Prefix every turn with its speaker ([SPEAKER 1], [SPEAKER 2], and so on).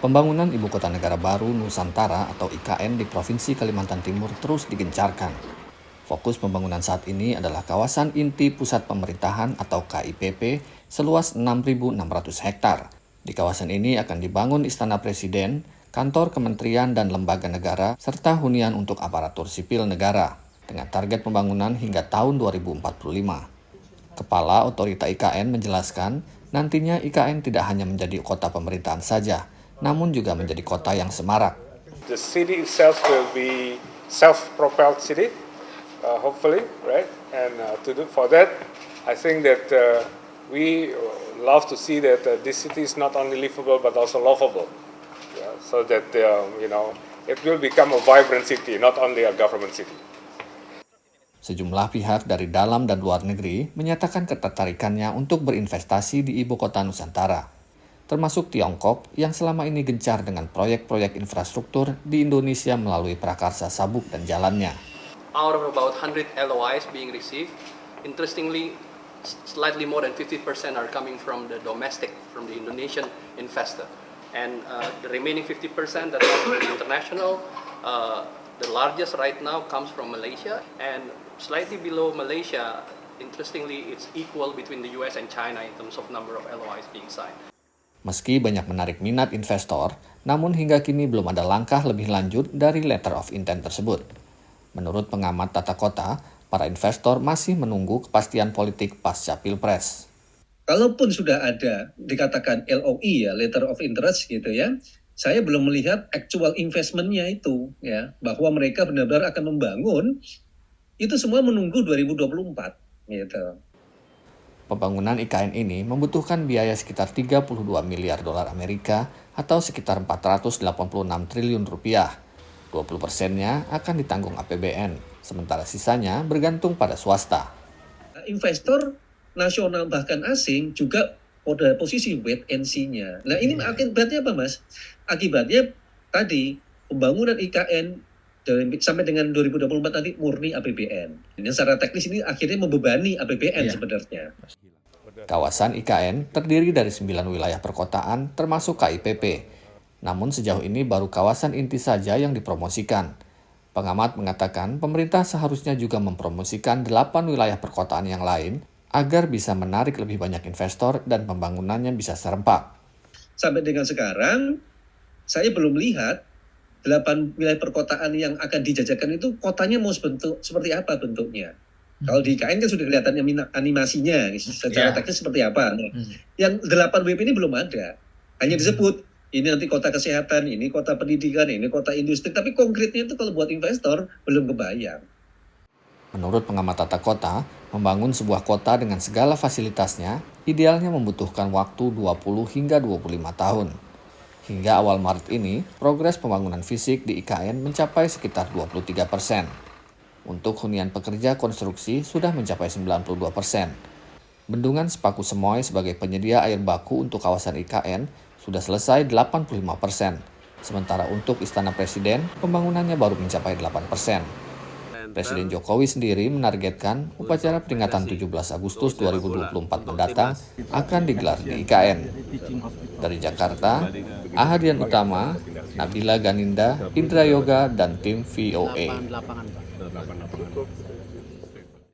[SPEAKER 1] Pembangunan Ibu Kota Negara Baru Nusantara atau IKN di Provinsi Kalimantan Timur terus digencarkan. Fokus pembangunan saat ini adalah kawasan inti pusat pemerintahan atau KIPP seluas 6.600 hektar. Di kawasan ini akan dibangun Istana Presiden, kantor kementerian dan lembaga negara, serta hunian untuk aparatur sipil negara, dengan target pembangunan hingga tahun 2045. Kepala Otorita IKN menjelaskan, nantinya IKN tidak hanya menjadi kota pemerintahan saja, namun juga menjadi kota yang semarak.
[SPEAKER 2] The city itself will be self-propelled city, hopefully, right? And for that, I think that we love to see that this city is not only livable but also lovable, so that it will become a vibrant city, not only a government city.
[SPEAKER 1] Sejumlah pihak dari dalam dan luar negeri menyatakan ketertarikannya untuk berinvestasi di Ibu Kota Nusantara, termasuk Tiongkok yang selama ini gencar dengan proyek-proyek infrastruktur di Indonesia melalui prakarsa sabuk dan jalannya.
[SPEAKER 3] Out of about 100 LOIs being received, interestingly, slightly more than 50% are coming from the domestic, from the Indonesian investor. And the remaining 50% that comes from the international, the largest right now comes from Malaysia, and slightly below Malaysia, interestingly, it's equal between the US and China in terms of number of LOIs being signed.
[SPEAKER 1] Meski banyak menarik minat investor, namun hingga kini belum ada langkah lebih lanjut dari letter of intent tersebut. Menurut pengamat tata kota, para investor masih menunggu kepastian politik pasca Pilpres.
[SPEAKER 4] Kalaupun sudah ada dikatakan LOI ya, letter of interest gitu ya, saya belum melihat actual investment-nya itu ya, bahwa mereka benar-benar akan membangun, itu semua menunggu 2024 gitu.
[SPEAKER 1] Pembangunan IKN ini membutuhkan biaya sekitar 32 miliar dolar Amerika atau sekitar 486 triliun rupiah. 20%-nya akan ditanggung APBN, sementara sisanya bergantung pada swasta.
[SPEAKER 4] Investor nasional bahkan asing juga pada posisi wait and see-nya. Nah ini akibatnya apa Mas? Akibatnya tadi pembangunan IKN sampai dengan 2024 nanti murni APBN. Dan secara teknis ini akhirnya membebani APBN sebenarnya.
[SPEAKER 1] Kawasan IKN terdiri dari 9 wilayah perkotaan termasuk KIPP. Namun sejauh ini baru kawasan inti saja yang dipromosikan. Pengamat mengatakan pemerintah seharusnya juga mempromosikan 8 wilayah perkotaan yang lain agar bisa menarik lebih banyak investor dan pembangunannya bisa serempak.
[SPEAKER 4] Sampai dengan sekarang, saya belum lihat 8 wilayah perkotaan yang akan dijajakan itu kotanya mau seperti apa bentuknya. Kalau di IKN kan sudah kelihatan animasinya, secara teknis seperti apa. Yang 8 WP ini belum ada. Hanya disebut, ini nanti kota kesehatan, ini kota pendidikan, ini kota industri. Tapi konkretnya itu kalau buat investor, belum kebayang.
[SPEAKER 1] Menurut pengamat tata kota, membangun sebuah kota dengan segala fasilitasnya, idealnya membutuhkan waktu 20 hingga 25 tahun. Hingga awal Maret ini, progres pembangunan fisik di IKN mencapai sekitar 23%. Untuk hunian pekerja konstruksi sudah mencapai 92%. Bendungan Sepaku Semoy sebagai penyedia air baku untuk kawasan IKN sudah selesai 85%. Sementara untuk Istana Presiden, pembangunannya baru mencapai 8%. Presiden Jokowi sendiri menargetkan upacara peringatan 17 Agustus 2024 mendatang akan digelar di IKN. Dari Jakarta, Ahadian Utama, Nabila Ganinda, Indra Yoga, dan tim VOA.